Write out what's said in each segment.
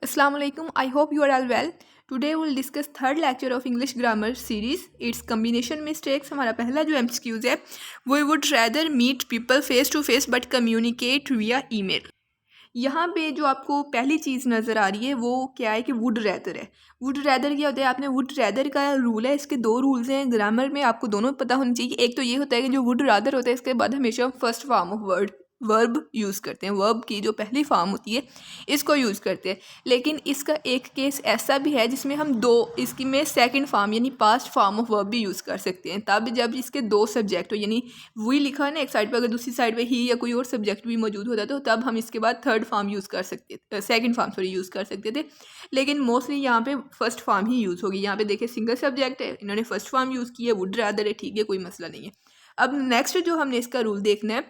Assalamu alaikum. I hope you are all well. Today we'll discuss third lecture of English grammar series. Its combination mistakes. हमारा पहला जो MCQs है वो would rather meet people face to face but communicate via email. यहाँ पे जो आपको पहली चीज़ नज़र आ रही है वो क्या है कि वुड रैदर है। वुड रैदर क्या होता है, आपने वुड रैदर का रूल है, इसके दो रूल्स हैं ग्रामर में, आपको दोनों पता होने चाहिए। एक तो ये होता है कि जो वुड रैदर होता है इसके बाद हमेशा first form of verb use करते हैं, वर्ब की जो पहली फॉर्म होती है इसको यूज़ करते हैं। लेकिन इसका एक केस ऐसा भी है जिसमें हम इसकी में सेकंड फॉर्म यानी पास्ट फॉर्म ऑफ वर्ब भी यूज़ कर सकते हैं, तब जब इसके दो सब्जेक्ट हो, यानी वही लिखा है ना एक साइड पर, अगर दूसरी साइड पे ही या कोई और सब्जेक्ट भी मौजूद होता तो तब हम इसके बाद थर्ड फॉर्म यूज़ कर सकते थे, सेकंड फॉर्म यूज़ कर सकते थे। लेकिन मोस्टली यहाँ पे फर्स्ट फॉर्म ही यूज़ होगी। यहाँ पे देखिए सिंगल सब्जेक्ट है, इन्होंने फर्स्ट फॉर्म यूज़ की है, वुड रादर है, ठीक है, कोई मसला नहीं है। अब नेक्स्ट जो हमने इसका रूल देखना है,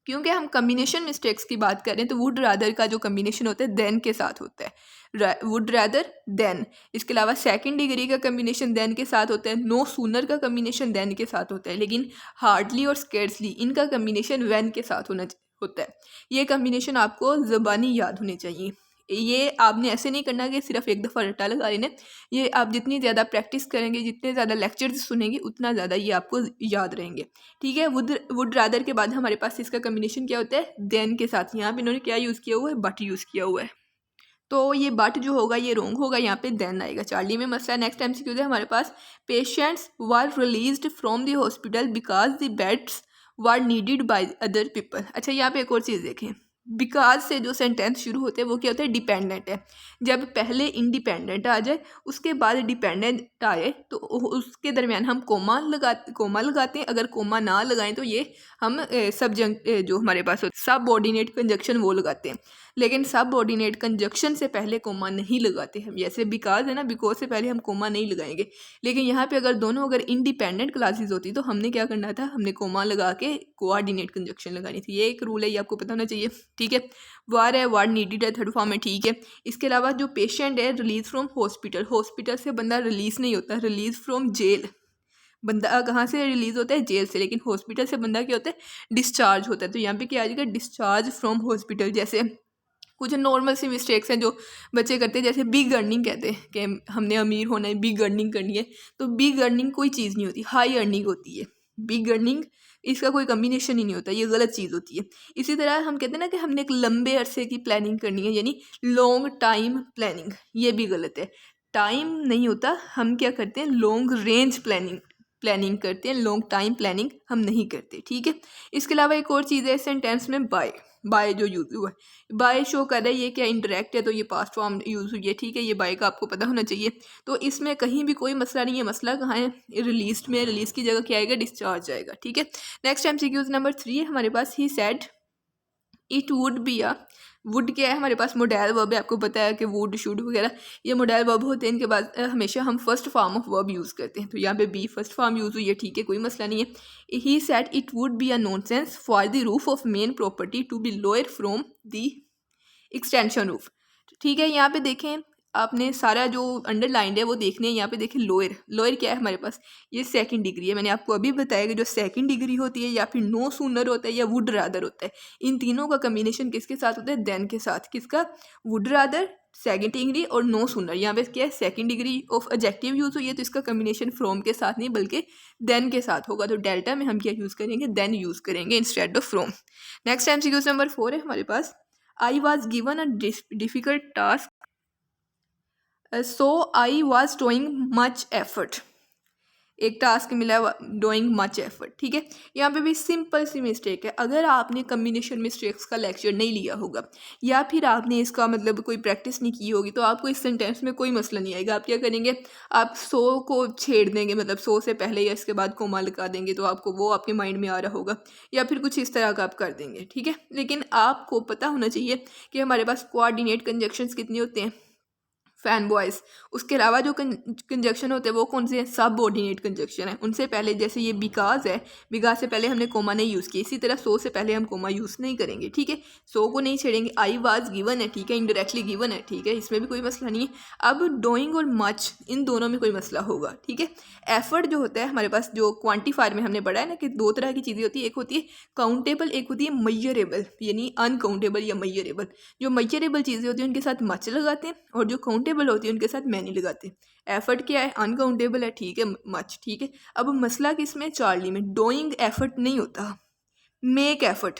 क्योंकि हम कम्बिनेशन मिस्टेक्स की बात करें तो वुड रादर का जो कम्बिनेशन होता है देन के साथ होता है, वुड रादर देन। इसके अलावा सेकंड डिग्री का कम्बिनेशन देन के साथ होता है, नो सूनर का कम्बिनेशन देन के साथ होता है, लेकिन हार्डली और स्केर्सली इनका कम्बिनेशन व्हेन के साथ होता है। ये कम्बिनेशन आपको ज़बानी याद होने चाहिए। ये आपने ऐसे नहीं करना कि सिर्फ एक दफ़ा रट्टा लगा लेना। ये आप जितनी ज़्यादा प्रैक्टिस करेंगे, जितने ज़्यादा लेक्चर्स सुनेंगे, उतना ज़्यादा ये आपको याद रहेंगे, ठीक है। वुड रादर के बाद हमारे पास इसका कम्बिनेशन क्या होता है, देन के साथ। यहाँ पे इन्होंने क्या यूज़ किया हुआ है, बट यूज़ किया हुआ है, तो ये बट जो होगा ये रॉन्ग होगा, यहाँ पे देन आएगा। चार्ली में मसला। नेक्स्ट MCQ है हमारे पास, patients were released from the hospital because the beds were needed by other people. अच्छा, यहाँ पे एक और चीज़ देखें, बिकॉज से जो सेंटेंस शुरू होते हैं वो क्या होता है, डिपेंडेंट है। जब पहले इंडिपेंडेंट आ जाए उसके बाद डिपेंडेंट आए तो उसके दरमियान हम कोमा लगाते हैं। अगर कोमा ना लगाएं तो ये हम जो हमारे पास सब ऑर्डिनेट कंजक्शन वो लगाते हैं। लेकिन सब ऑर्डिनेट कंजक्शन से पहले कोमा नहीं लगाते हम, जैसे बिकॉज है ना, बिकॉज से पहले हम कोमा नहीं लगाएंगे। लेकिन यहाँ पे अगर इंडिपेंडेंट क्लासेस होती तो हमने क्या करना था, हमने कोमा लगा के कोऑर्डिनेट कंजक्शन लगानी थी। ये एक रूल है, ये आपको पता होना चाहिए, ठीक है। वार है, वार नीडेड है, थर्ड फॉर्म है, ठीक है। इसके अलावा जो पेशेंट है रिलीज फ्रॉम हॉस्पिटल, हॉस्पिटल से बंदा रिलीज नहीं होता, रिलीज फ्रॉम जेल। बंदा कहाँ से रिलीज होता है, जेल से। लेकिन हॉस्पिटल से बंदा क्या होता है, डिस्चार्ज होता है। तो यहाँ पे क्या आ जाएगा, डिस्चार्ज फ्रॉम हॉस्पिटल। जैसे कुछ नॉर्मल सी मिस्टेक्स हैं जो बच्चे करते हैं, जैसे बिग अर्निंग कहते हैं कि हमने अमीर होना है, बिग अर्निंग करनी है। तो बिग अर्निंग कोई चीज़ नहीं होती, हाई अर्निंग होती है। बिग अर्निंग इसका कोई कम्बिनेशन ही नहीं होता, ये गलत चीज़ होती है। इसी तरह हम कहते हैं ना कि हमने एक लंबे अरसे की प्लानिंग करनी है, यानी लॉन्ग टाइम प्लानिंग, ये भी गलत है। टाइम नहीं होता, हम क्या करते हैं, लॉन्ग रेंज प्लानिंग करते हैं, लॉन्ग टाइम प्लानिंग हम नहीं करते, ठीक है। इसके अलावा एक और चीज़ है सेंटेंस में, बाय जो यूज़ हुआ है, बाय शो कर रहा है, ये क्या इंटरेक्ट है, तो ये पास्ट फॉर्म यूज़ हुई है, ठीक है। ये बाय का आपको पता होना चाहिए। तो इसमें कहीं भी कोई मसला नहीं है। मसला कहाँ है, रिलीज में। रिलीज की जगह क्या आएगा, डिस्चार्ज आएगा, ठीक है। नेक्स्ट MCQ नंबर 3 है हमारे पास, he said it would be a. Would क्या है हमारे पास, मोडाइल वर्ब है, आपको पता है कि वुड, शुड वगैरह ये मोडाइल वर्ब होते हैं। इनके बाद हमेशा हम first form of verb use करते हैं। तो यहाँ पे बी फर्स्ट फॉर्म यूज़ हुई है, ठीक है, कोई मसला नहीं है। He said it would be a nonsense for the roof of main property to be lower from the extension roof, ठीक है। यहाँ पे देखें, आपने सारा जो अंडरलाइंड है वो देखने हैं। यहाँ पे देखें, लोअर, लोअर क्या है हमारे पास, ये सेकंड डिग्री है। मैंने आपको अभी बताया कि जो सेकंड डिग्री होती है या फिर नो सूनर होता है या वुड रादर होता है, इन तीनों का कम्बिनेशन किसके साथ होता है, देन के साथ। किसका, वुड रादर, सेकंड डिग्री और नो सूनर। यहाँ पे क्या है, second degree of adjective use हुई है, तो इसका कम्बिनेशन फ्रॉम के साथ नहीं बल्कि देन के साथ होगा। तो डेल्टा में हम क्या यूज़ करेंगे, देन यूज़ करेंगे instead of from. Next MCQ number 4 है हमारे पास, I was given a difficult task, so I was doing much effort। एक टास्क मिला है, डूइंग मच एफर्ट, ठीक है। यहाँ पे भी सिंपल सी मिस्टेक है। अगर आपने कम्बिनेशन मिस्टेक्स का लेक्चर नहीं लिया होगा या फिर आपने इसका मतलब कोई प्रैक्टिस नहीं की होगी तो आपको इस सेंटेंस में कोई मसला नहीं आएगा। आप क्या करेंगे, आप 100 को छेड़ देंगे, मतलब 100 से पहले या इसके बाद कोमा लगा देंगे, तो आपको वो आपके माइंड में आ रहा होगा, या फिर कुछ इस तरह का आप कर देंगे, ठीक है। लेकिन आपको पता होना चाहिए कि हमारे पास कोऑर्डिनेट कंजक्शंस कितने होते हैं, फैन बॉयज़। उसके अलावा जो कंजक्शन होते हैं वो कौन से हैं, सबऑर्डिनेट कंजक्शन है। उनसे पहले जैसे ये बिकॉज है, बिकॉज से पहले हमने कोमा नहीं यूज़ किया, इसी तरह सो से पहले हम कोमा यूज़ नहीं करेंगे, ठीक है। सो को नहीं छेड़ेंगे। आई वाज गिवन है, ठीक है, इनडायरेक्टली गिवन है, ठीक है, इसमें भी कोई मसला नहीं है। अब डूइंग और मच, इन दोनों में कोई मसला होगा, ठीक है। एफर्ट जो होता है हमारे पास, जो क्वान्टिफायर में हमने पढ़ा है ना कि दो तरह की चीज़ें होती है, एक होती है काउंटेबल, एक होती है मैयरेबल, यानी अनकाउंटेबल या मैयरेबल। जो मैयरेबल चीज़ें होती हैं उनके साथ मच लगाते हैं और जो काउंटेबल होती है उनके साथ मैनी लगाते हैं। एफर्ट क्या है, अनकाउंटेबल है, ठीक है, मच, ठीक है। अब मसला किसमें, चार्ली में। डूइंग एफर्ट नहीं होता, मेक एफर्ट।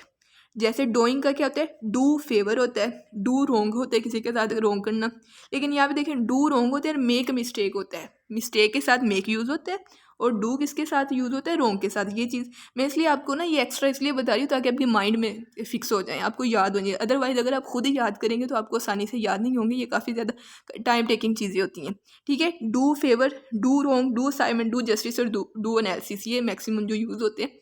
जैसे डूइंग का क्या होता है, डू फेवर होता है, डू रोंग होता है, किसी के साथ रोंग करना। लेकिन यहाँ पे देखें डू रोंग होता है और मेक मिस्टेक होता है। मिस्टेक के साथ मेक यूज़ होता है और डू किसके साथ यूज़ होता है, रोंग के साथ। ये चीज़ मैं इसलिए आपको ना ये एक्स्ट्रा इसलिए बता रही हूँ ताकि आपके माइंड में फिक्स हो जाए, आपको याद हो जाए। अदरवाइज अगर आप खुद ही याद करेंगे तो आपको आसानी से याद नहीं होंगे, ये काफ़ी ज़्यादा टाइम टेकिंग चीज़ें होती हैं, ठीक है। Do favour, do wrong, do assignment, do justice और डू एनालिसिस, ये मैक्सिमम जो यूज़ होते हैं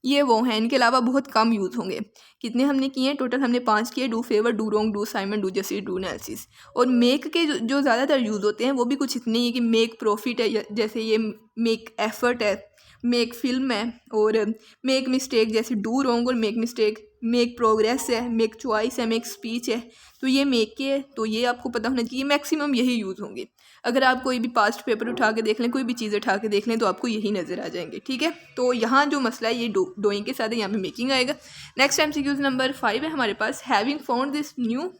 ये वो हैं। इनके अलावा बहुत कम यूज़ होंगे। कितने हमने किए हैं टोटल, हमने 5 किए, do favour, do wrong, do assignment, do justice, do analysis. और मेक के जो ज़्यादातर यूज़ होते हैं वो भी कुछ इतने ही है कि मेक प्रॉफिट है, जैसे ये मेक एफर्ट है, मेक फिल्म है, और मेक मिस्टेक जैसे डू रोंग और मेक मिस्टेक, मेक प्रोग्रेस है, मेक चॉइस है, मेक स्पीच है। तो ये मेक के है, तो ये आपको पता होना चाहिए, मैक्सिमम यही यूज़ होंगे। अगर आप कोई भी पास्ट पेपर उठा के देख लें, कोई भी चीज़ उठा के देख लें तो आपको यही नज़र आ जाएंगे, ठीक है। तो यहाँ जो मसला है ये डूइंग के साथ है, यहाँ पे मेकिंग आएगा। नेक्स्ट MCQs नंबर 5 है हमारे पास, having found this new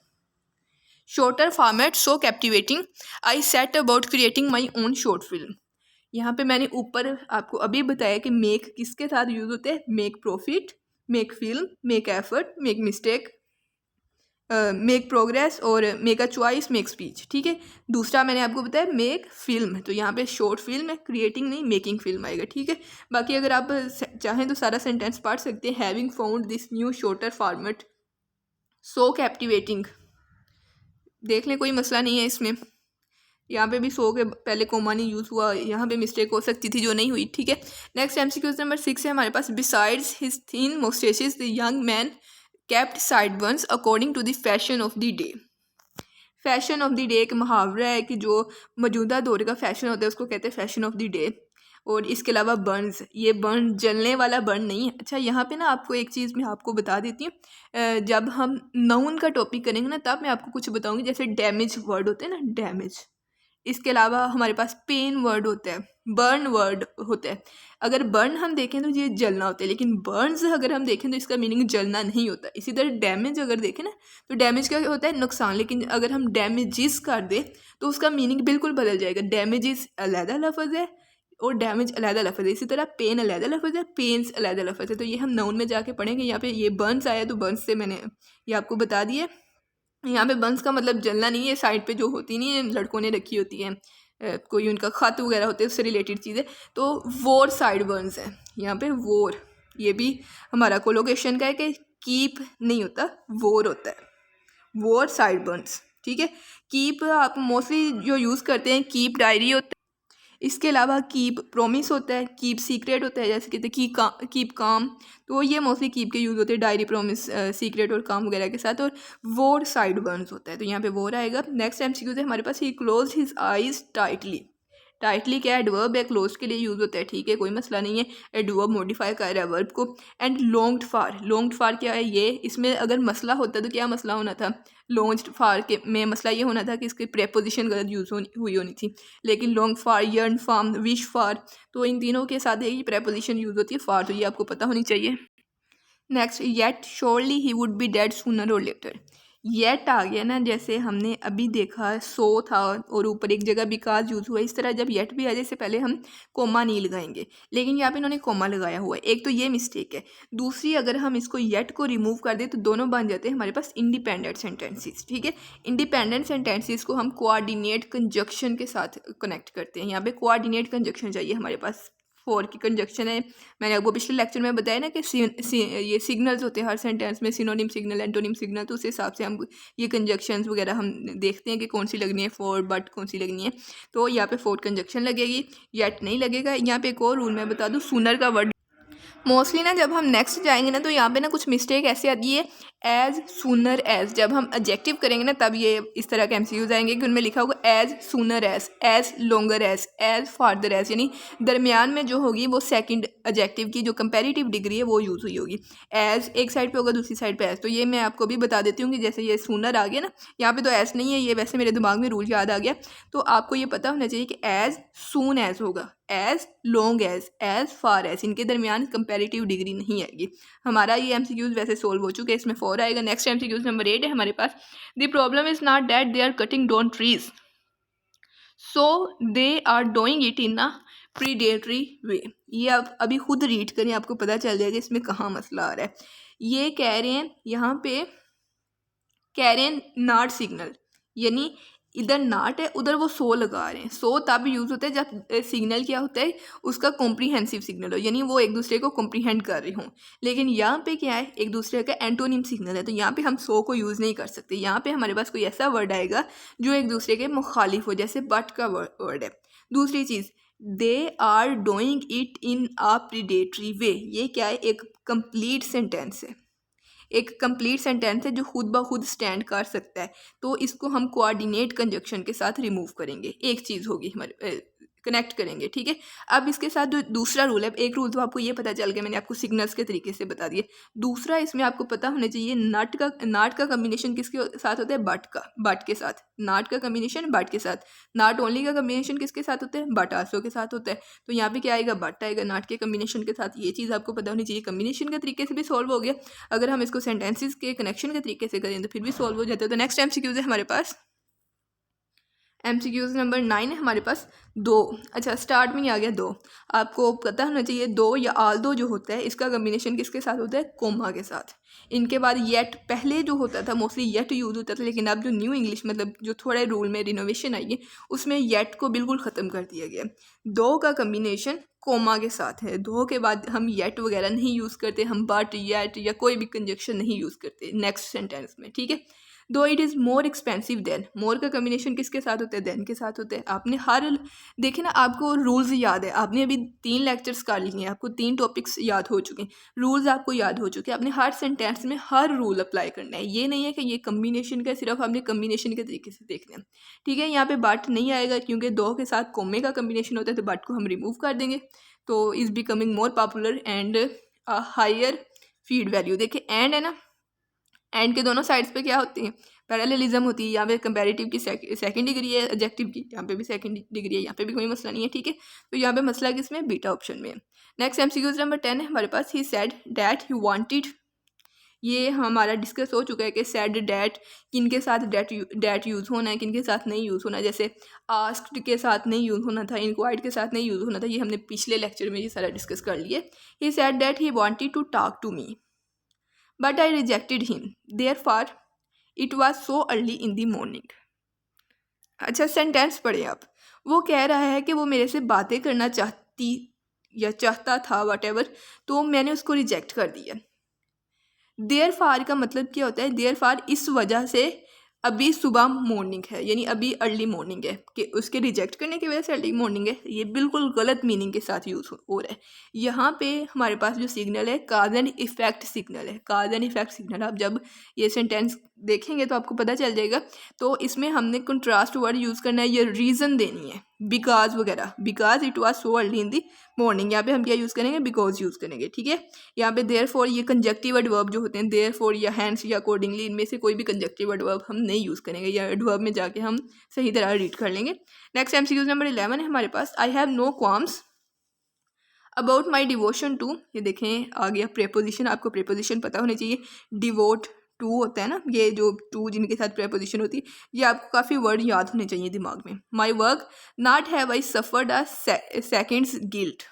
shorter format so captivating I set about creating my own short film. यहाँ पे मैंने ऊपर आपको अभी बताया कि मेक किसके साथ यूज़ होते हैं, make profit, make film, make effort, make mistake, make progress और make a choice, make speech, ठीक है। दूसरा मैंने आपको बताया मेक फिल्म, तो यहाँ पे शॉर्ट फिल्म है, क्रिएटिंग नहीं, मेकिंग फिल्म आएगा, ठीक है। बाकी अगर आप चाहें तो सारा सेंटेंस पढ़ सकते हैं। Having found this new shorter format so captivating, देख लें, कोई मसला नहीं है इसमें। यहाँ पे भी सो के पहले कोमा नहीं यूज़ हुआ, यहाँ पे मिस्टेक हो सकती थी जो नहीं हुई, ठीक है। नेक्स्ट MCQs नंबर 6 है हमारे पास, besides his thin moustaches the young man kept sideburns according to the fashion of the day. Fashion of the day एक मुहावरा है कि जो मौजूदा दौर का फैशन होता है उसको कहते हैं फैशन ऑफ द डे। और इसके अलावा बर्न्स, ये बर्न जलने वाला बर्न नहीं है। अच्छा, यहाँ पे ना आपको एक चीज़ मैं आपको बता देती हूँ, जब हम नाउन का टॉपिक करेंगे ना तब मैं आपको कुछ बताऊँगी। जैसे डैमेज वर्ड होते हैं ना, डैमेज। इसके अलावा हमारे पास पेन वर्ड होता है, बर्न वर्ड होता है। अगर बर्न हम देखें तो ये जलना होता है, लेकिन बर्न्स अगर हम देखें तो इसका मीनिंग जलना नहीं होता। इसी तरह डैमेज अगर देखें ना तो डैमेज क्या होता है, नुकसान। लेकिन अगर हम डैमेजेस कर दें तो उसका मीनिंग बिल्कुल बदल जाएगा। डैमेजेस अलहदा लफ्ज़ है और डैमेज अलहदा लफ्ज़ है। इसी तरह पेन अलहदा लफ्ज़ है, पेन्स अलहदा लफ्ज़ है। तो ये हम नाउन में जाके पढ़ेंगे। यहाँ पे ये बर्न्स आया तो बर्न्स से मैंने ये आपको बता दिया। यहाँ पे बंस का मतलब जलना नहीं है, साइड पे जो होती नहीं है लड़कों ने रखी होती है, कोई उनका ख़त वगैरह होते हैं उससे रिलेटेड चीज़ें, तो वॉर साइड बर्न्स है। यहाँ पे वॉर, ये भी हमारा कोलोकेशन का है कि कीप नहीं होता, वॉर होता है, वॉर साइड बर्न्स, ठीक है। कीप आप मोस्टली जो यूज़ करते हैं, कीप डायरी होता है। इसके अलावा कीप प्रोमिस होता है, कीप सीक्रेट होता है, जैसे कहते हैं कीप काम, तो ये मोस्टली कीप के यूज़ होते हैं डायरी, प्रोमिस, सीक्रेट और काम वगैरह के साथ। और वोर साइड बर्न्स होता है, तो यहाँ पे वोर आएगा। नेक्स्ट MCQ है हमारे पास, he close his eyes tightly. Tightly क्या है, एडवर्ब है, क्लोज के लिए यूज़ होता है, ठीक है, कोई मसला नहीं है। एडवर्ब मॉडिफाई कर रहा है वर्ब को। And longed for, longed for क्या है, ये इसमें अगर मसला होता तो क्या मसला होना था, लॉन्ग्ड फॉर के में मसला ये होना था कि इसकी प्रेपोजिशन गलत यूज़ हुई होनी थी। लेकिन long for, yearn for, wish for, तो इन तीनों के साथ एक ही प्रेपोजिशन यूज़ होती है फॉर, तो ये आपको पता होनी चाहिए। Next, yet surely he would be dead sooner और लेटर। येट आ गया ना, जैसे हमने अभी देखा सो था और ऊपर एक जगह बिकॉज यूज़ हुआ, इस तरह जब येट भी आ जाए इससे पहले हम कोमा नहीं लगाएंगे, लेकिन यहाँ पे इन्होंने कोमा लगाया हुआ है। एक तो ये मिस्टेक है। दूसरी, अगर हम इसको येट को रिमूव कर दें तो दोनों बन जाते हैं हमारे पास इंडिपेंडेंट सेंटेंसेस, ठीक है। इंडिपेंडेंट सेंटेंसेस को हम कोऑर्डिनेट कंजक्शन के साथ कनेक्ट करते हैं। यहाँ पे कोऑर्डिनेट कंजक्शन चाहिए हमारे पास, फॉर की कंजक्शन है। मैंने आपको पिछले लेक्चर में बताया ना कि ये सिग्नल्स होते हैं हर सेंटेंस में, सिनोनिम सिग्नल, एंटोनिम सिग्नल, तो उस हिसाब से हम ये कंजक्शंस वगैरह हम देखते हैं कि कौन सी लगनी है, फॉर, बट कौन सी लगनी है। तो यहाँ पे फॉर कंजक्शन लगेगी, येट नहीं लगेगा। यहाँ पे एक और रूल मैं बता दूँ, सूनर का वर्ड मोस्टली ना जब हम नेक्स्ट जाएंगे ना तो यहाँ पे ना कुछ मिस्टेक ऐसी आती है, एज सूनर एज, जब हम एडजेक्टिव करेंगे ना तब ये इस तरह के एमसीक्यूज आएंगे कि उनमें लिखा होगा as sooner as longer as farther as, यानी दरमियान में जो होगी वो सेकंड एडजेक्टिव की जो कंपैरेटिव डिग्री है वो यूज़ हुई होगी। एज एक साइड पे होगा, दूसरी साइड पे एज। तो ये मैं आपको भी बता देती हूँ कि जैसे ये सूनर आ गया ना, यहाँ पे तो एज नहीं है, ये वैसे मेरे दिमाग में रूल याद आ गया। तो आपको ये पता होना चाहिए कि एज सून एज होगा, as long as far as, इनके दरमियान कंपैरेटिव डिग्री नहीं आएगी। हमारा ये एमसीक्यूज वैसे सोल्व हो चुके हैं, इसमें 4 आएगा। नेक्स्ट एमसीक्यूज नंबर 8 है हमारे पास। The problem is not that they are cutting down trees, so they are doing it in a predatory way. ये आप अभी खुद रीड करें, आपको पता चल जाएगा इसमें कहाँ मसला आ रहा है। ये कह रहे हैं यहाँ पे, कह रहे हैं नॉट सिग्नल, यानी इधर नाट है उधर वो सो लगा रहे हैं। सो तब यूज़ होता है जब सिग्नल क्या होता है, उसका कॉम्प्रीहेंसिव सिग्नल हो, यानी वो एक दूसरे को कॉम्प्रीहेंड कर रहे हों। लेकिन यहाँ पे क्या है, एक दूसरे का एंटोनिम सिग्नल है, तो यहाँ पे हम सो को यूज़ नहीं कर सकते। यहाँ पे हमारे पास कोई ऐसा वर्ड आएगा जो एक दूसरे के मुखालिफ हो, जैसे बट का वर्ड है। दूसरी चीज़, they are doing it in a predatory way, ये क्या है, एक कंप्लीट सेंटेंस है, एक कंप्लीट सेंटेंस है जो खुद ब खुद स्टैंड कर सकता है। तो इसको हम कोऑर्डिनेट कंजक्शन के साथ रिमूव करेंगे, एक चीज़ होगी हमारे, कनेक्ट करेंगे, ठीक है। अब इसके साथ जो दूसरा रूल है, एक रूल तो आपको ये पता चल गया, मैंने आपको सिग्नल्स के तरीके से बता दिए। दूसरा इसमें आपको पता होना चाहिए, नाट का कम्बिनेशन किसके साथ होता है, बट के साथ। नाट का कम्बिनेशन बट के साथ। नॉट ओनली का कम्बिनेशन किसके साथ होता है, बट आल्सो के साथ होता है। तो यहाँ पे क्या आएगा, बट आएगा नाट के कम्बिनेशन के साथ। ये चीज़ आपको पता होनी चाहिए। कम्बिनेशन के तरीके से भी सॉल्व हो गया, अगर हम इसको सेंटेंसेस के कनेक्शन के तरीके से करें तो फिर भी सॉल्व हो जाता है। तो नेक्स्ट एमसीक्यूज है हमारे पास, एमसीक्यूज नंबर 9 है हमारे पास। दो, अच्छा स्टार्ट में ही आ गया दो। आपको पता होना चाहिए दो या आल दो जो होता है, इसका कम्बिनेशन किसके साथ होता है, कोमा के साथ। इनके बाद येट, पहले जो होता था मोस्टली येट यूज होता था, लेकिन अब जो न्यू इंग्लिश मतलब जो थोड़े रूल में रिनोवेशन आई है उसमें येट को बिल्कुल ख़त्म कर दिया गया। दो का कम्बिनेशन कोमा के साथ है। दो के बाद हम येट वगैरह नहीं यूज़ करते, हम बट येट या कोई भी कंजक्शन नहीं यूज़ करते नेक्स्ट सेंटेंस में, ठीक है। Though it is more expensive then, more का कम्बिनेशन किसके साथ होता है, देन के साथ होता है। आपने हर देखे ना, आपको रूल्स याद है, आपने अभी 3 लेक्चर्स कर लिए हैं, आपको 3 टॉपिक्स याद हो चुके हैं, रूल्स आपको याद हो चुके हैं। आपने हर सेंटेंस में हर रूल अप्लाई करना है। ये नहीं है कि ये कम्बिनेशन का सिर्फ आपने कम्बिनेशन के तरीके से देखना है, ठीक है। यहाँ पे बट नहीं आएगा क्योंकि दो के साथ कोमे का कम्बिनेशन होता है, तो बट को हम रिमूव कर देंगे। तो is becoming more popular and higher feed value. देखिए एंड है ना, एंड के दोनों साइड्स पे क्या होती है, पैरेललिज्म होती है। यहाँ पे कंपैरेटिव की सेकंड डिग्री है, एडजेक्टिव की यहाँ पे भी सेकंड डिग्री है, यहाँ पे भी कोई मसला नहीं है, ठीक है। तो यहाँ पे मसला किसमें, बीटा ऑप्शन में है। नेक्स्ट एमसीक्यूज नंबर 10 है हमारे पास। He said that he wanted, ये हमारा डिस्कस हो चुका है कि सेड डैट किन के साथ डैट यूज़ होना है, किन के साथ नहीं यूज़ होना है। जैसे आस्क्ड के साथ नहीं यूज़ होना था, इंक्वायर्ड के साथ नहीं यूज़ होना था, ये हमने पिछले लेक्चर में ये सारा डिस्कस कर लिए। He said that he wanted to talk to me but I rejected him, therefore it was so early in the morning। अच्छा सेंटेंस पढ़े आप। वो कह रहा है कि वो मेरे से बातें करना चाहती या चाहता था whatever, तो मैंने उसको रिजेक्ट कर दिया। therefore का मतलब क्या होता है, therefore इस वजह से अभी सुबह मॉर्निंग है, यानी अभी अर्ली मॉर्निंग है, कि उसके रिजेक्ट करने की वजह से अर्ली मॉर्निंग है। ये बिल्कुल गलत मीनिंग के साथ यूज़ हो रहा है। यहाँ पे हमारे पास जो सिग्नल है काज एंड इफेक्ट सिग्नल है। काज एंड इफेक्ट सिग्नल आप जब ये सेंटेंस देखेंगे तो आपको पता चल जाएगा। तो इसमें हमने कंट्रास्ट वर्ड यूज़ करना है, ये रीज़न देनी है, बिकॉज वगैरह। Because it was so early in the morning, यहाँ पे हम क्या यूज़ करेंगे, बिकॉज यूज़ करेंगे, ठीक है। यहाँ पे देयरफॉर, ये कंजक्टिव एडवर्ब जो होते हैं, देयरफॉर या हैंस या अकॉर्डिंगली, इनमें से कोई भी कंजक्टिव एडवर्ब हम नहीं यूज़ करेंगे, या एडवर्ब में जाके हम सही तरह रीड कर लेंगे। नेक्स्ट एमसीक्यूज नंबर 11 है हमारे पास। I have no qualms about my devotion to, ये देखें आ गया प्रेपोजिशन। आपको प्रेपोजिशन पता होने चाहिए। डिवोट टू होता है ना, ये जो टू जिनके साथ प्रेपोजिशन होती है, ये आपको काफ़ी वर्ड याद होने चाहिए दिमाग में। My work not have I suffered a seconds guilt,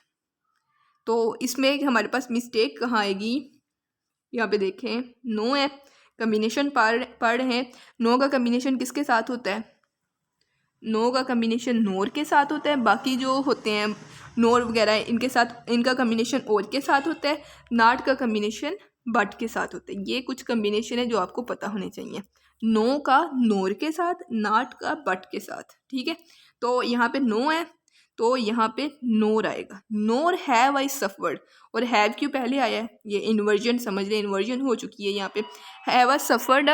तो इसमें हमारे पास मिस्टेक कहाँ आएगी, यहाँ पे देखें नो है, कम्बिनेशन पढ़ है। नो का कम्बिनेशन किसके साथ होता है, नो का कम्बिनेशन नोर के साथ होता है। बाकी जो होते हैं नोर वगैरह, इनके साथ, इनका कम्बिनेशन और के साथ होता है। नाट का कम्बिनेशन बट के साथ होता है। ये कुछ कम्बिनेशन है जो आपको पता होने चाहिए। नो का नोर के साथ, नाट का बट के साथ, ठीक है। तो यहाँ पे नो है, तो यहाँ पे नोर आएगा। नोर हैव आई सफर्ड, और हैव क्यों पहले आया है, ये इन्वर्जन समझ रहे, इन्वर्जन हो चुकी है यहाँ पे। हैव आई सफर्ड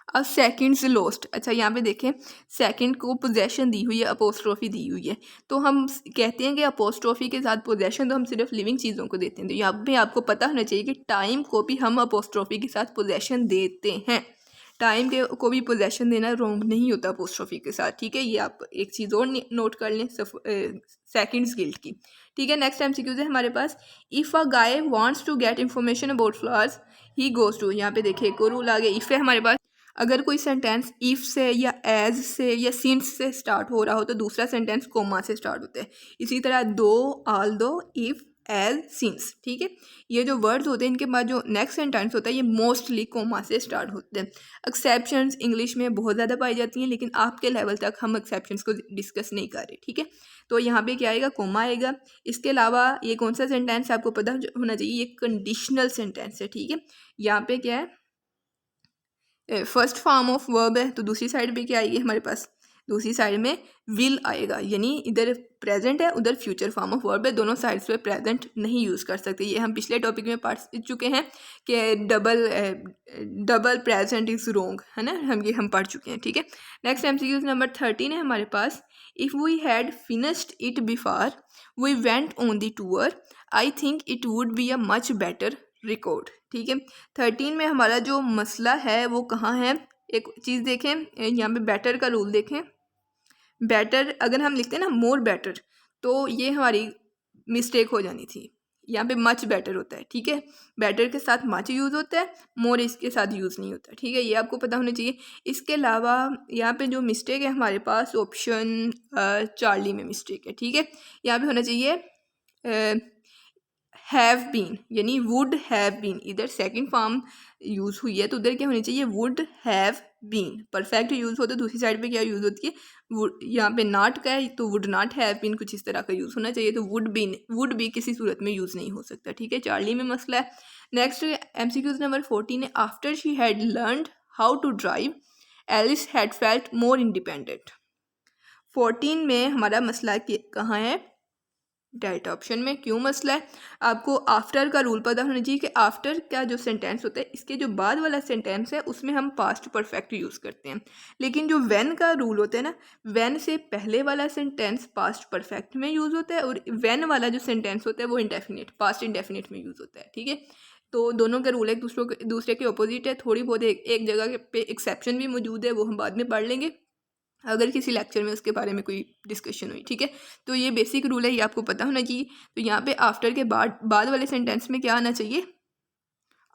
अब सेकंड्स लॉस्ट। अच्छा यहाँ पे देखें, सेकंड को पोजेशन दी हुई है, अपोस्ट्रोफी दी हुई है, तो हम कहते हैं कि अपोस्ट्रोफी के साथ पोजेशन तो हम सिर्फ लिविंग चीज़ों को देते हैं। तो यहाँ पे आपको पता होना चाहिए कि टाइम को भी हम अपोस्ट्रोफी के साथ पोजेशन देते हैं। टाइम के को भी पोजेशन देना रॉन्ग नहीं होता अपोस्ट्रोफी के साथ, ठीक है। ये आप एक चीज़ और नोट कर लें सेकंड्स गिल्ट की, ठीक है। नेक्स्ट एमसीक्यूज है हमारे पास, if a guy wants to get information about flowers he goes to. यहाँ पे देखिए एक और रूल आ गया, इफ़ है हमारे पास। अगर कोई सेंटेंस इफ़ से या एज से या सिंस से स्टार्ट हो रहा हो तो दूसरा सेंटेंस कोमा से स्टार्ट होता है। इसी तरह दो, ऑल दो, इफ़, एज, सिंस, ठीक है। ये जो वर्ड्स होते हैं इनके बाद जो नेक्स्ट सेंटेंस होता है ये मोस्टली कोमा से स्टार्ट होते हैं। एक्सेप्शंस इंग्लिश में बहुत ज़्यादा पाई जाती हैं, लेकिन आपके लेवल तक हम एक्सेप्शंस को डिस्कस नहीं कर रहे, ठीक है। तो यहाँ पे क्या आएगा, कोमा आएगा। इसके अलावा ये कौन सा सेंटेंस आपको पता होना चाहिए, ये कंडीशनल सेंटेंस है, ठीक है। यहाँ पे क्या है, फर्स्ट फॉर्म ऑफ वर्ब है, तो दूसरी साइड पे क्या आएगी हमारे पास, दूसरी साइड में विल आएगा, यानी इधर प्रेजेंट है उधर फ्यूचर फॉर्म ऑफ वर्ब है, दोनों साइड्स पे प्रेजेंट नहीं यूज़ कर सकते। ये हम पिछले टॉपिक में पढ़ चुके हैं कि डबल प्रेजेंट इज रोंग, है ना, हम पढ़ चुके हैं, ठीक है। नेक्स्ट एमसीक्यू नंबर 13 है हमारे पास, if we had finished it before we went on the tour I think it would be a much better record, ठीक है। 13 में हमारा जो मसला है वो कहाँ है, एक चीज़ देखें, यहाँ पे बेटर का रूल देखें। बेटर अगर हम लिखते हैं ना मोर बेटर, तो ये हमारी मिस्टेक हो जानी थी, यहाँ पे मच बेटर होता है, ठीक है। बेटर के साथ मच यूज़ होता है, मोर इसके साथ यूज़ नहीं होता, ठीक है। ये आपको पता होना चाहिए। इसके अलावा यहाँ पे जो मिस्टेक है हमारे पास ऑप्शन चार्ली में मिस्टेक है, ठीक है। यहाँ पे होना चाहिए हैव बीन, यानी वुड हैव बीन, इधर सेकंड फॉर्म यूज़ हुई है तो उधर क्या होनी चाहिए, would have been. Perfect use होता है, दूसरी साइड पे क्या यूज़ होती है, वुड। यहाँ पे नॉट का है तो वुड नॉट हैव बीन, कुछ इस तरह का यूज़ होना चाहिए। तो वुड बी किसी सूरत में यूज़ नहीं हो सकता, ठीक है। चार्ली में मसला है। नेक्स्ट एमसीक्यूज नंबर 14 है, after she had learned how to drive Alice had felt more independent. 14 में हमारा मसला कहाँ है, डाइट ऑप्शन में। क्यों मसला है, आपको आफ्टर का रूल पता होना चाहिए कि आफ्टर का जो सेंटेंस होता है इसके जो बाद वाला सेंटेंस है उसमें हम पास्ट परफेक्ट यूज़ करते हैं, लेकिन जो व्हेन का रूल होता है ना, व्हेन से पहले वाला सेंटेंस पास्ट परफेक्ट में यूज़ होता है और व्हेन वाला जो सेंटेंस होता है वो इंडेफिनिट, पास्ट इंडेफिनिट में यूज़ होता है, ठीक है। तो दोनों के रूल एक दूसरे के अपोजिट है। थोड़ी बहुत एक जगह पे एक्सेप्शन भी मौजूद है, वो हम बाद में पढ़ लेंगे अगर किसी लेक्चर में उसके बारे में कोई डिस्कशन हुई, ठीक है। तो ये बेसिक रूल है, ये आपको पता होना चाहिए। तो यहाँ पे आफ्टर के बाद वाले सेंटेंस में क्या आना चाहिए,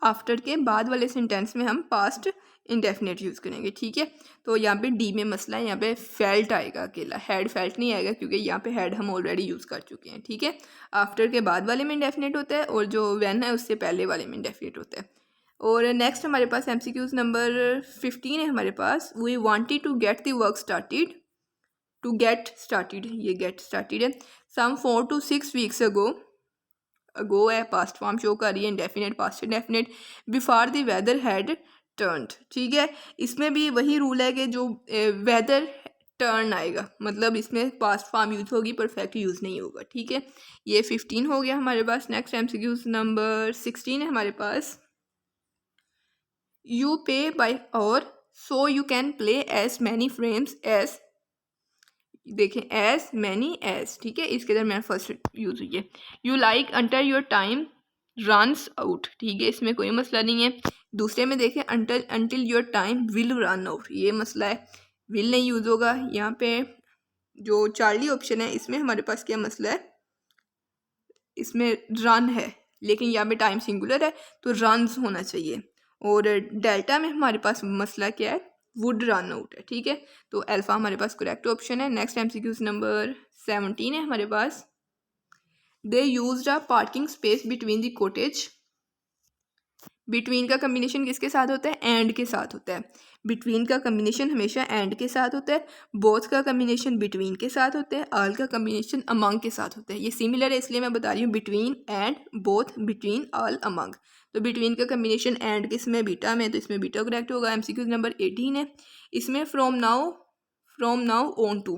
आफ्टर के बाद वाले सेंटेंस में हम पास्ट इंडेफिनिट यूज़ करेंगे, ठीक है। तो यहाँ पे डी में मसला है, यहाँ पे फेल्ट आएगा अकेला, हैड फेल्ट नहीं आएगा क्योंकि यहाँ पे हैड हम ऑलरेडी यूज़ कर चुके हैं, ठीक है। आफ्टर के बाद वाले में इंडेफिनिट होता है और जो व्हेन है उससे पहले वाले में इंडेफिनिट होता है। और नेक्स्ट हमारे पास एमसीक्यूज नंबर 15 है हमारे पास, we wanted to get the work started, to get started, ये गेट स्टार्टेड है, सम 4 to 6 weeks अगो है, पास्ट फॉर्म शो कर रही है, indefinite past indefinite, before the weather had turned, ठीक है। इसमें भी वही रूल है कि जो वेदर टर्न आएगा मतलब इसमें पास्ट फॉर्म यूज होगी, परफेक्ट यूज़ नहीं होगा, ठीक है। ये 15 हो गया हमारे पास। नेक्स्ट एमसीक्यूज नंबर 16 है हमारे पास, you pay by hour so you can play as many frames as, देखें as many as, ठीक है, इसके दरमियान फर्स्ट यूज हुई है। you like until your time runs out, ठीक है, इसमें कोई मसला नहीं है। दूसरे में देखें until your time will run out, ये मसला है, will नहीं यूज होगा। यहाँ पे जो चार्ली ऑप्शन है इसमें हमारे पास क्या मसला है, इसमें रन है लेकिन यहाँ पे टाइम सिंगुलर है तो रन्स होना चाहिए। और डेल्टा में हमारे पास मसला क्या है, वुड रन आउट है, ठीक है। तो अल्फा हमारे पास करेक्ट ऑप्शन है। नेक्स्ट एमसीक्यूज नंबर 17 है हमारे पास, they used a parking space between the cottage, between का कम्बिनेशन किसके साथ होता है, एंड के साथ होता है। बिटवीन का कम्बिनेशन हमेशा एंड के साथ होता है, बोथ का कम्बिनेशन बिटवीन के साथ होता है, ऑल का कम्बिनेशन अमंग के साथ होता है। ये सिमिलर है इसलिए मैं बता रही हूँ, between and both, between all among. तो बिटवीन का कम्बिनेशन एंड किस में, बीटा में, तो इसमें बीटा करेक्ट होगा। एमसीक्यू नंबर 18 है, इसमें from now on to,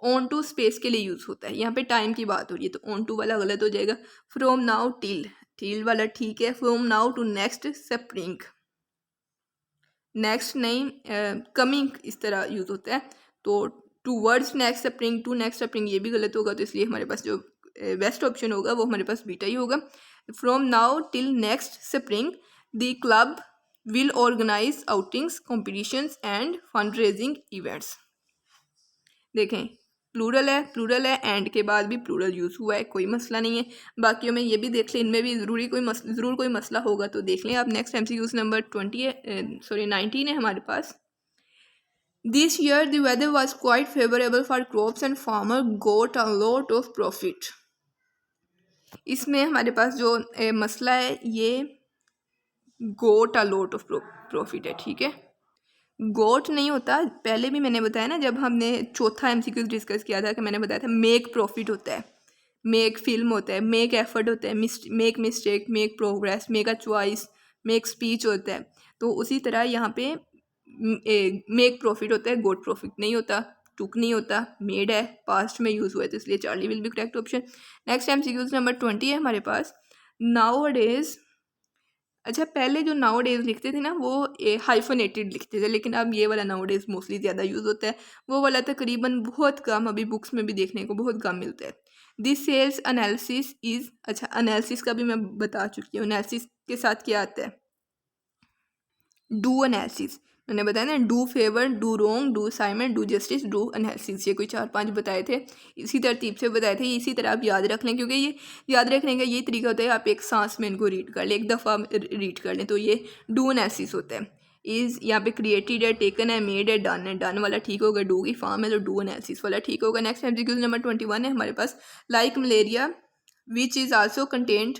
on to space के लिए यूज़ होता है, यहाँ पे टाइम की बात हो रही है तो ऑन टू वाला गलत हो जाएगा। फ्रॉम नाउ टिल वाला ठीक है। From now to next spring, next नहीं कमिंग इस तरह यूज़ होता है। तो towards next spring, to next spring ये भी गलत होगा, तो इसलिए हमारे पास जो बेस्ट ऑप्शन होगा वो हमारे पास बीटा ही होगा। From now till next spring the club will organise outings, competitions and fund raising events. देखें प्लूरल है, एंड के बाद भी प्लूरल यूज़ हुआ है, कोई मसला नहीं है। बाकियों में ये भी देख लें, इनमें भी ज़रूर कोई मसला होगा तो देख लें आप। नेक्स्ट MCQs नंबर 19 है हमारे पास। This year the weather was quite favourable for crops and farmer got a lot of profit. इसमें हमारे पास जो मसला है ये got a lot of profit है, ठीक है। गोट नहीं होता, पहले भी मैंने बताया ना जब हमने चौथा MCQ डिस्कस किया था कि मैंने बताया था मेक प्रॉफिट होता है, मेक फिल्म होता है, मेक एफर्ट होता है, make mistake, make progress, make a choice, make speech होता है। तो उसी तरह यहाँ पे मेक प्रॉफिट होता है, गोट प्रॉफिट नहीं होता, टुक नहीं होता, मेड है, पास्ट में यूज़ हुआ है, तो इसलिए Charlie will be correct option. Next MCQ number 20 है हमारे पास। नाउ डेज, अच्छा पहले जो नाउ डेज लिखते थे ना वो हाइफनेटेड लिखते थे, लेकिन अब ये वाला नाउ डेज मोस्टली ज़्यादा यूज़ होता है। वो वाला तकरीबन बहुत कम अभी बुक्स में भी देखने को बहुत कम मिलता है। दिस सेल्स एनालिसिस इज़, अच्छा एनालिसिस का भी मैं बता चुकी हूँ। एनालिसिस के साथ क्या आता है, डू एनालिसिस, मैंने बताया ना, do favour, do wrong, do assignment, do justice, do analysis, ये कोई 4-5 बताए थे, इसी तरतीब से बताए थे। इसी तरह आप याद रख लें, क्योंकि ये याद रखने का ये तरीका होता है, आप एक सांस में इनको रीड कर लें, एक दफ़ा रीड कर लें, तो ये डू एनालिसिस होता है। इज़ यहाँ पे क्रिएटेड है, टेकन है, मेड है, डन है, डन वाला ठीक होगा, डू की फॉर्म है तो डू एनालिसिस वाला ठीक होगा। नेक्स्ट MCQ नंबर 21 है हमारे पास। Like malaria which is also content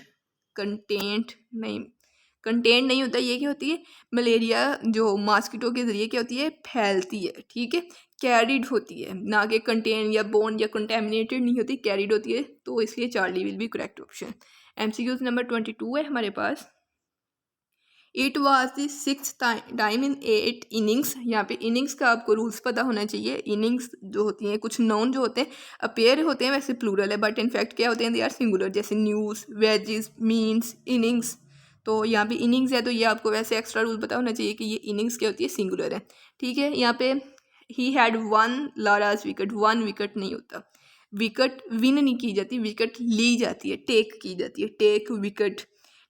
नहीं होता, ये क्या होती है, मलेरिया जो मॉस्किटो के ज़रिए क्या होती है, फैलती है, ठीक है, कैरिड होती है, ना कि कंटेन या बोन या कंटेमिनेटेड नहीं होती, कैरिड होती है, तो इसलिए Charlie will be correct option. MCQ number 22 है हमारे पास। It was the 6th time in 8 innings, यहाँ पे इनिंग्स का आपको रूल्स पता होना चाहिए। इनिंग्स जो होती हैं, कुछ नाउन जो होते हैं अपेयर होते हैं, वैसे प्लूरल है, बट इनफैक्ट क्या होते हैं, दे आर सिंगुलर, जैसे न्यूज़, वेजेस, मीन्स, इनिंग्स। तो यहाँ पे इनिंग्स है तो ये आपको वैसे एक्स्ट्रा रूल पता होना चाहिए कि ये इनिंग्स क्या होती है, सिंगुलर है, ठीक है। यहाँ पे ही हैड 1 लाराज विकेट, 1 विकेट नहीं होता, विकेट विन नहीं की जाती, विकेट ली जाती है, टेक की जाती है, take wicket,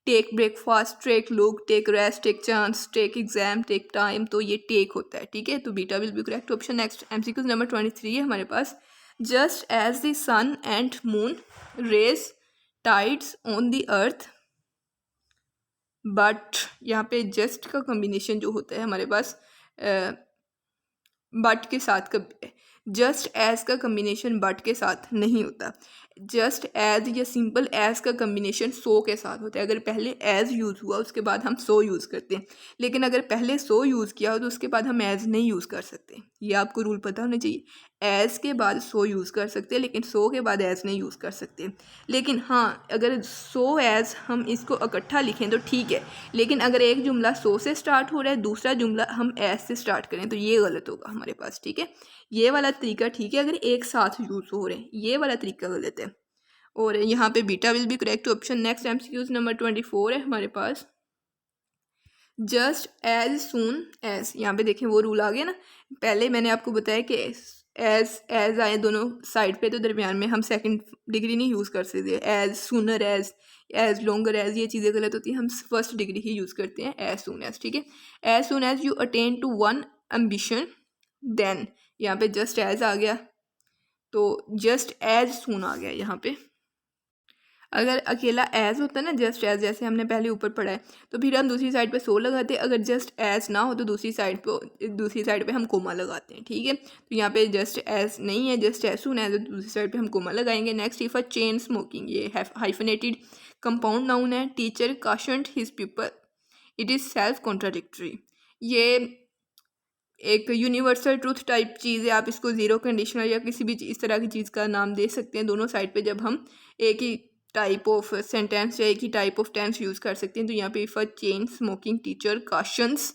take breakfast, take look, take rest, take chance, take exam, take time, तो ये टेक होता है, ठीक है। तो beta will be correct option. Next MCQ number 23 है हमारे पास। Just as the sun and moon raise tides on the earth, but यहाँ पे जस्ट का कॉम्बिनेशन जो होता है हमारे पास बट के साथ, कब जस्ट एज का कम्बिनेशन बट के साथ नहीं होता, जस्ट एज या सिंपल एज का कम्बिनेशन सो के साथ होता है। अगर पहले एज यूज़ हुआ उसके बाद हम सो यूज़ करते हैं, लेकिन अगर पहले सो यूज़ किया हो तो उसके बाद हम एज नहीं यूज़ कर सकते, ये आपको रूल पता होना चाहिए। एज के बाद सो यूज़ कर सकते हैं, लेकिन सो के बाद एज नहीं यूज़ कर सकते। लेकिन हाँ, अगर सो एज हम इसको इकट्ठा लिखें तो ठीक है, लेकिन अगर एक जुमला सो से स्टार्ट हो रहा है, दूसरा जुमला हम एज से स्टार्ट करें तो ये गलत होगा हमारे पास, ठीक है। ये वाला तरीका ठीक है अगर एक साथ यूज़ हो रहे हैं, ये वाला तरीका गलत है, और यहाँ पे beta will be correct option. Next MCQ number 24 है हमारे पास। जस्ट एज सून एज, यहाँ पे देखें वो रूल आ गया ना, पहले मैंने आपको बताया कि एज आए दोनों साइड पे तो दरमियान में हम सेकंड डिग्री नहीं यूज़ कर सकते, as sooner as longer as, ये चीज़ें गलत होती हैं, हम फर्स्ट डिग्री ही यूज़ करते हैं, एज सून एज, ठीक है। As soon as you attain to one ambition then, यहाँ पे जस्ट एज आ गया तो जस्ट एज सून आ गया यहाँ पे। अगर अकेला एज होता ना, जस्ट एज जैसे हमने पहले ऊपर पढ़ा है, तो फिर हम दूसरी साइड पे सो लगाते, अगर जस्ट एज ना हो तो दूसरी साइड पे हम कोमा लगाते हैं, ठीक है। तो यहाँ पे जस्ट एज नहीं है, जस्ट एज सून एज, दूसरी साइड पे हम कोमा लगाएंगे। Next if a chain smoking, ये हाइफनेटेड कंपाउंड नाउन है। Teacher cautions his people, it is self contradictory, ये एक यूनिवर्सल ट्रूथ टाइप चीज़ है, आप इसको ज़ीरो कंडीशनल या किसी भी इस तरह की चीज़ का नाम दे सकते हैं। दोनों साइड पे जब हम एक ही टाइप ऑफ सेंटेंस या एक ही टाइप ऑफ टेंस यूज़ कर सकते हैं, तो यहाँ पे if a chain smoking teacher cautions,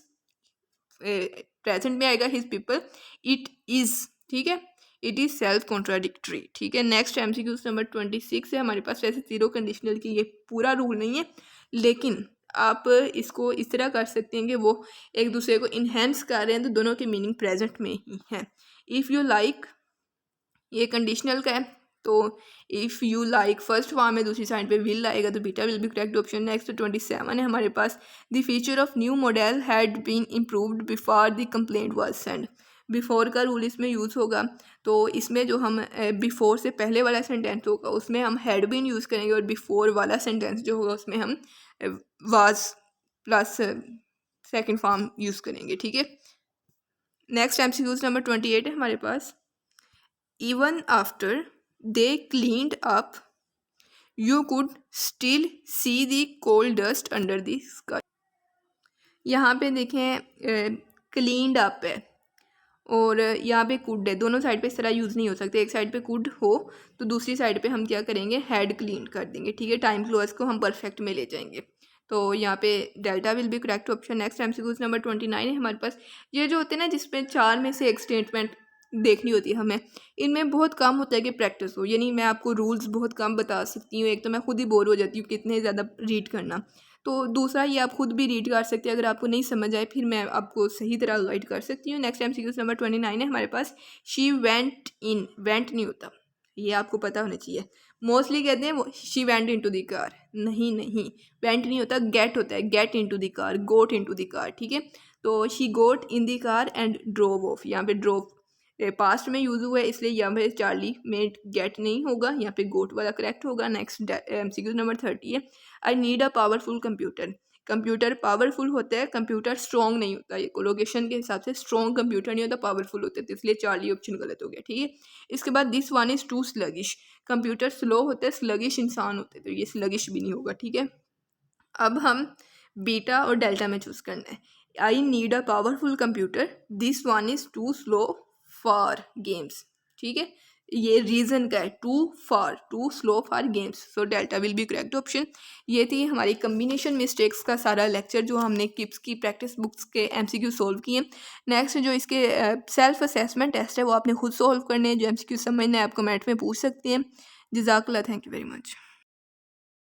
present में आएगा हिज पीपल, इट इज़, ठीक है, इट इज़ सेल्फ कॉन्ट्राडिक्टरी। ठीक है, नेक्स्ट MCQ नंबर 26 है हमारे पास। वैसे जीरो कंडीशनल की ये पूरा रूल नहीं है, लेकिन आप इसको इस तरह कर सकते हैं कि वो एक दूसरे को इन्हेंस कर रहे हैं, तो दोनों की मीनिंग प्रेजेंट में ही है। इफ़ यू लाइक, ये कंडीशनल का है, तो if you like first form में, दूसरी साइड पे विल आएगा, तो beta will be correct option. Next 27 है हमारे पास। The feature of new model had been improved before the complaint was send. Before का रूल इसमें यूज़ होगा, तो इसमें जो हम बिफोर से पहले वाला सेंटेंस होगा उसमें हम हैड बीन यूज़ करेंगे, और बिफोर वाला सेंटेंस जो होगा उसमें हम was plus second form use करेंगे। ठीक है, नेक्स्ट MCQ नंबर 28 है हमारे पास। Even after they cleaned up, you could still see the coal dust under the sky। यहाँ पे देखें क्लीनड अप है और यहाँ पे कुड है, दोनों साइड पे इस तरह यूज़ नहीं हो सकते। एक साइड पे कुड हो तो दूसरी साइड पे हम क्या करेंगे, हैड क्लीन कर देंगे। ठीक है, टाइम क्लोज को हम परफेक्ट में ले जाएंगे, तो यहाँ पे delta will be correct option. Next MCQ number 29 है हमारे पास। ये जो होते हैं ना जिसमें 4 में से एक स्टेटमेंट देखनी होती है हमें, इनमें बहुत कम होता है कि प्रैक्टिस हो, यानी मैं आपको रूल्स बहुत कम बता सकती हूँ। एक तो मैं खुद ही बोर हो जाती हूँ कितने ज़्यादा रीड करना, तो दूसरा ये आप खुद भी रीड कर सकते हैं। अगर आपको नहीं समझ आए फिर मैं आपको सही तरह गाइड कर सकती हूँ। नेक्स्ट MCQ नंबर 29 है हमारे पास। शी वेंट इन, वेंट नहीं होता, ये आपको पता होना चाहिए। मोस्टली कहते हैं वो she went in to the car, नहीं नहीं, वेंट नहीं होता, गेट होता है, get in to the car, got in to the car. ठीक है, तो she got in the car and drove off, यहाँ पे ड्रोव पास्ट में यूज़ हुआ है, इसलिए यहाँ पे चार्ली में गेट नहीं होगा, यहाँ पे गोट वाला करेक्ट होगा। नेक्स्ट MCQ नंबर 30 है। I need a powerful computer. Computer powerful होता है, कंप्यूटर स्ट्रॉन्ग नहीं होता। ये कोलोकेशन के हिसाब से स्ट्रॉन्ग कंप्यूटर नहीं होता, पावरफुल होता है, तो इसलिए चार्ली ऑप्शन गलत हो गया। ठीक है, इसके बाद this one is too sluggish. Computer slow होता है, स्लगिश इंसान होते हैं, तो ये स्लगिश भी नहीं होगा। ठीक है, अब हम बीटा और डेल्टा में चूज़ करना है। I need a powerful computer, this one is too slow for games. ठीक है, ये रीज़न का है, too slow for games, so delta will be correct option. ये थी हमारी कम्बिनेशन मिस्टेक्स का सारा लेक्चर जो हमने किप्स की प्रैक्टिस बुक्स के MCQ सोल्व किए। नेक्स्ट जो इसके सेल्फ असेसमेंट टेस्ट है वो आपने खुद सोल्व करने हैं। जो MCQ समझना है आप कमेंट में पूछ सकते हैं। जज़ाकल्लाह, थैंक यू वेरी मच।